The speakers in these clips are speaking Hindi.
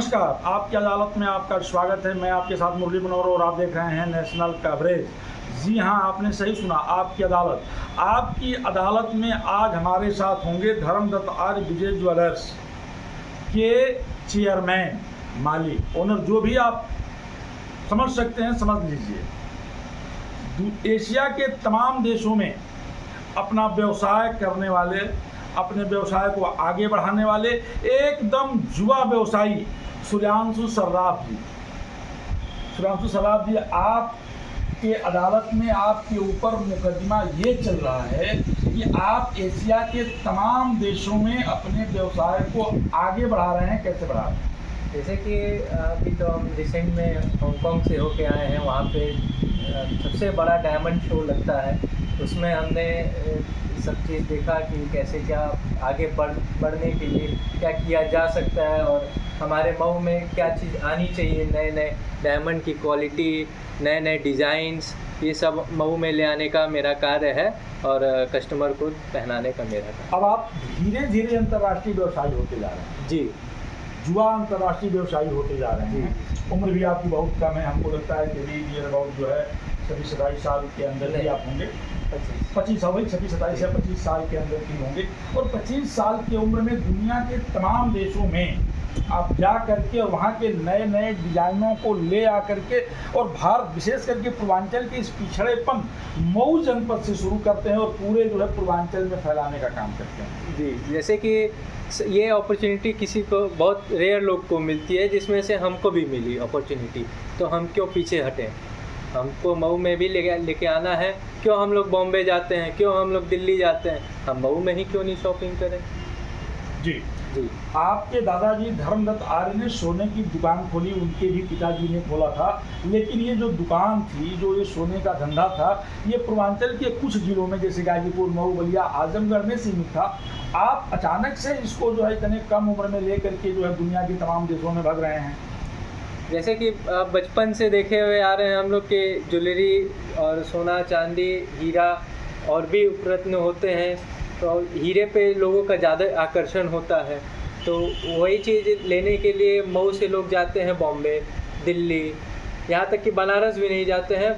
नमस्कार, आपकी अदालत में आपका स्वागत है। मैं आपके साथ मुरली मनोहर और आप देख रहे हैं नेशनल कवरेज। जी हाँ, आपने सही सुना, आपकी अदालत। आपकी अदालत में आज हमारे साथ होंगे धर्मदत्त आर्य विजय ज्वेलर्स के चेयरमैन, मालिक, ओनर, जो भी आप समझ सकते हैं समझ लीजिए। एशिया के तमाम देशों में अपना व्यवसाय करने वाले, अपने व्यवसाय को आगे बढ़ाने वाले एकदम युवा व्यवसायी सुधांशु सर्राफ जी। सुधांशु सर्राफ जी, आपके अदालत में आपके ऊपर मुकदमा ये चल रहा है कि आप एशिया के तमाम देशों में अपने व्यवसाय को आगे बढ़ा रहे हैं। कैसे बढ़ा रहे हैं? जैसे कि अभी तो हम रिसेंट में हांगकांग से होके आए हैं। वहाँ पे सबसे बड़ा डायमंड शो लगता है। उसमें हमने सब चीज़ देखा कि कैसे क्या आगे बढ़ने के लिए क्या किया जा सकता है और हमारे मऊ में क्या चीज़ आनी चाहिए। नए नए डायमंड की क्वालिटी, नए नए डिज़ाइंस, ये सब मऊ में ले आने का मेरा कार्य है और कस्टमर को पहनाने का मेरा कार्य। अब आप धीरे धीरे अंतर्राष्ट्रीय व्यवसायी होते जा रहे हैं। जी, युवा अंतर्राष्ट्रीय व्यवसायी होते जा रहे हैं। उम्र भी आपकी बहुत कम है, हमको लगता है कि नियर अबाउट जो है 26-27 साल के अंदर ही आप होंगे। 25 27 या 25 साल के अंदर की होंगे। और 25 साल की उम्र में दुनिया के तमाम देशों में आप जा करके और वहाँ के नए नए डिजाइनों को ले आ करके और भारत, विशेष करके पूर्वांचल के इस पिछड़ेपन मऊ जनपद से शुरू करते हैं और पूरे जो है पूर्वांचल में फैलाने का काम करते हैं। जी, जैसे कि ये अपॉर्चुनिटी किसी को, बहुत रेयर लोग को मिलती है, जिसमें से हमको भी मिली अपॉर्चुनिटी, तो हम क्यों पीछे हटें। हमको मऊ में भी लेके आना है। क्यों हम लोग बॉम्बे जाते हैं, क्यों हम लोग दिल्ली जाते हैं, हम मऊ में ही क्यों नहीं शॉपिंग करें। जी जी, आपके दादाजी धर्मदत्त आर्य ने सोने की दुकान खोली, उनके भी पिताजी ने खोला था। लेकिन ये जो दुकान थी, जो ये सोने का धंधा था, ये पूर्वांचल के कुछ जिलों में जैसे गाजीपुर, मऊ, बलिया, आजमगढ़ में सीमित था। आप अचानक से इसको जो है इतने कम उम्र में लेकर के जो है दुनिया के तमाम देशों में भाग रहे हैं। जैसे कि बचपन से देखे हुए आ रहे हैं हम लोग के ज्वेलरी और सोना चांदी हीरा और भी रत्न होते हैं, तो हीरे पे लोगों का ज़्यादा आकर्षण होता है। तो वही चीज़ लेने के लिए मऊ से लोग जाते हैं बॉम्बे, दिल्ली, यहाँ तक कि बनारस भी नहीं जाते हैं,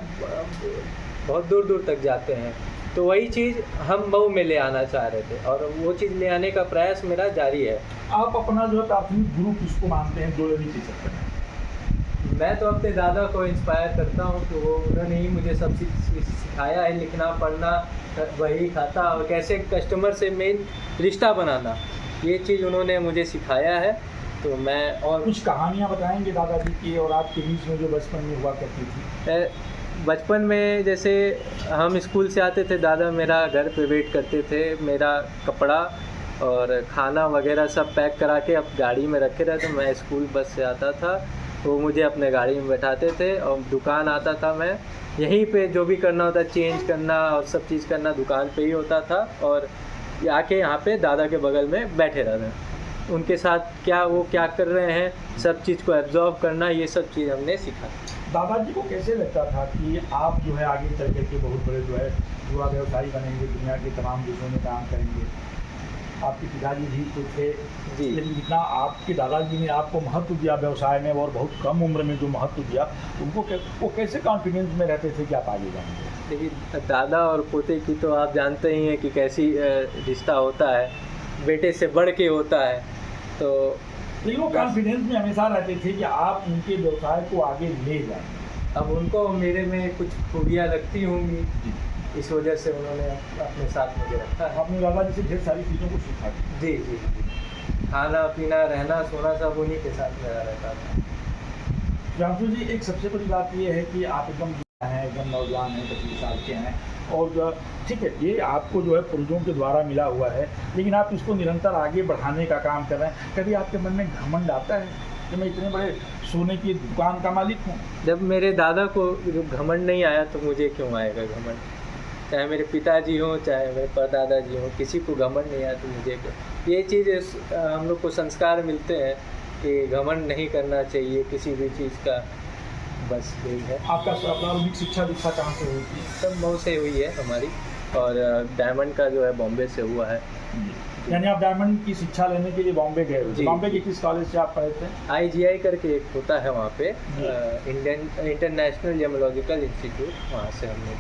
बहुत दूर दूर तक जाते हैं। तो वही चीज़ हम मऊ में ले आना चाह रहे थे और वो चीज़ ले आने का प्रयास मेरा जारी है। आप अपना जो है प्राथमिक गुरु किसको मानते हैं ज्वेलरी के क्षेत्र में? मैं तो अपने दादा को इंस्पायर करता हूँ कि वो, उन्होंने ही मुझे सब चीज़ सिखाया है, लिखना पढ़ना, वही खाता और कैसे कस्टमर से मेन रिश्ता बनाना, ये चीज़ उन्होंने मुझे सिखाया है। तो मैं और कुछ कहानियाँ बताएंगे दादाजी की और आपके बीच में जो बचपन में हुआ करती थी। बचपन में जैसे हम स्कूल से आते थे, दादा मेरा घर पे वेट करते थे, मेरा कपड़ा और खाना वगैरह सब पैक करा के अब गाड़ी में रखे रहते। मैं स्कूल बस से आता था, वो मुझे अपने गाड़ी में बैठाते थे और दुकान आता था। मैं यहीं पे जो भी करना होता, चेंज करना और सब चीज़ करना दुकान पे ही होता था और आके यहाँ पे दादा के बगल में बैठे रहना, उनके साथ वो क्या कर रहे हैं सब चीज़ को एब्जॉर्व करना, ये सब चीज़ हमने सीखा। दादाजी को कैसे लगता था कि आप जो है आगे चल करके बहुत बड़े जो है युवा व्यवसायी बनेंगे, दुनिया के तमाम देशों में काम करेंगे? आपके पिताजी भी तो थे जी, लेकिन जितना आपके दादाजी ने आपको महत्व दिया व्यवसाय में और बहुत कम उम्र में जो महत्व दिया, उनको वो कैसे कॉन्फिडेंस में रहते थे कि आप आगे जाएंगे? देखिए दादा और पोते की तो आप जानते ही हैं कि कैसी रिश्ता होता है, बेटे से बढ़ के होता है। तो लेकिन वो कॉन्फिडेंस में हमेशा रहते थे कि आप उनके व्यवसाय को आगे ले जाएंगे। अब उनको मेरे में कुछ खूबियाँ लगती होंगी, इस वजह से उन्होंने अपने साथ मुझे रखा है। आपने दादाजी से ढेर सारी चीज़ों को सीखा। जी जी जी, खाना पीना रहना सोना सब उन्हीं के साथ मेरा रहता था। सुधांशु जी, एक सबसे बड़ी बात ये है कि आप एकदम नौजवान हैं, 25 साल के हैं और ठीक है, ये आपको जो है पूर्वजों के द्वारा मिला हुआ है, लेकिन आप इसको निरंतर आगे बढ़ाने का काम कर रहे हैं। कभी आपके मन में घमंड आता है कि मैं इतने बड़े सोने की दुकान का मालिक हूँ? जब मेरे दादा को घमंड नहीं आया तो मुझे क्यों आएगा घमंड। चाहे मेरे पिताजी हों, चाहे मेरे परदादा जी हों, किसी को घमंड नहीं आया तो मुझे क्यों। ये चीज़ हम लोग को संस्कार मिलते हैं कि घमंड नहीं करना चाहिए किसी भी चीज़ का, बस यही है। आपका प्रारंभिक शिक्षा दीक्षा कहाँ से हुई थी? सब मऊ से हुई है हमारी और डायमंड का जो है बॉम्बे से हुआ है। यानी आप डायमंड की शिक्षा लेने के लिए बॉम्बे गए हुए थे। जी। बॉम्बे के किस कॉलेज से आप पढ़े थे? IGI करके एक होता है वहाँ पे, जी। इंडियन इंटरनेशनल जेमोलॉजिकल इंस्टीट्यूट, वहाँ से हमने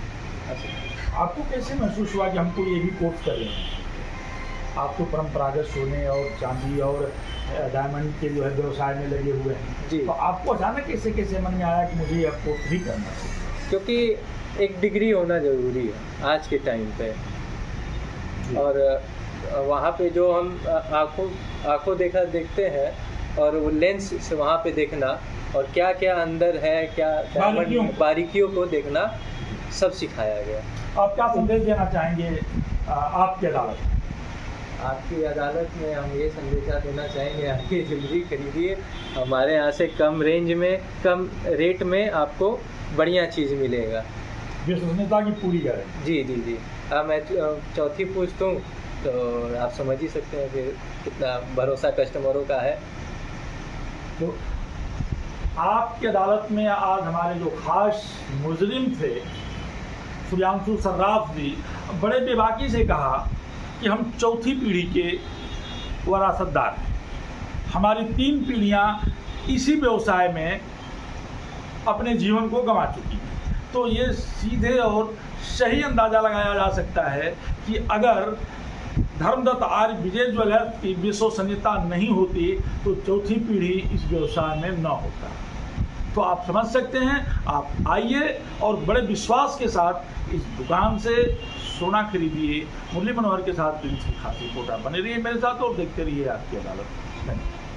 आपको कैसे महसूस हुआ कि हमको ये भी कोर्स करें? आप तो परंपरागत सोने और चांदी और डायमंड के जो है व्यवसाय में लगे हुए हैं, जी। तो आपको अचानक कैसे कैसे मन में आया कि मुझे यह कोर्स भी करना चाहिए? क्योंकि एक डिग्री होना ज़रूरी है आज के टाइम पे। जी। और वहाँ पे जो हम आँखों देखा देखते हैं, और वो लेंस से वहाँ पे देखना, और क्या क्या अंदर है, क्या बारीकियों को देखना, सब सिखाया गया। आप क्या संदेश देना चाहेंगे आपकी अदालत? आपकी अदालत में हम ये संदेशा देना चाहेंगे, आइए ज्वेलरी खरीदिए, हमारे यहाँ से कम रेंज में, कम रेट में आपको बढ़िया चीज़ मिलेगा। विश्वसनीयता की पूरी गारंटी। जी जी जी। अब मैं चौथी पूछता हूँ, तो आप समझ ही सकते हैं फिर कितना भरोसा कस्टमरों का है। तो आपकी अदालत में आज हमारे जो खास मुजरिम थे, सुधांशु सर्राफ जी, बड़े बेबाकी से कहा कि हम चौथी पीढ़ी के वरासतदार हैं। हमारी 3 पीढ़ियां इसी व्यवसाय में अपने जीवन को गंवा चुकी हैं। तो ये सीधे और सही अंदाज़ा लगाया जा सकता है कि अगर धर्मदत्त आर्य विजय ज्वेलर्स की विश्वसनीयता नहीं होती तो चौथी पीढ़ी इस व्यवसाय में न होता। तो आप समझ सकते हैं, आप आइए और बड़े विश्वास के साथ इस दुकान से सोना खरीदिए। मुरली मनोहर के साथ प्रिंस की खासी कोटा बने रहिए मेरे साथ और देखते रहिए आपकी अदालत। धन्यवाद।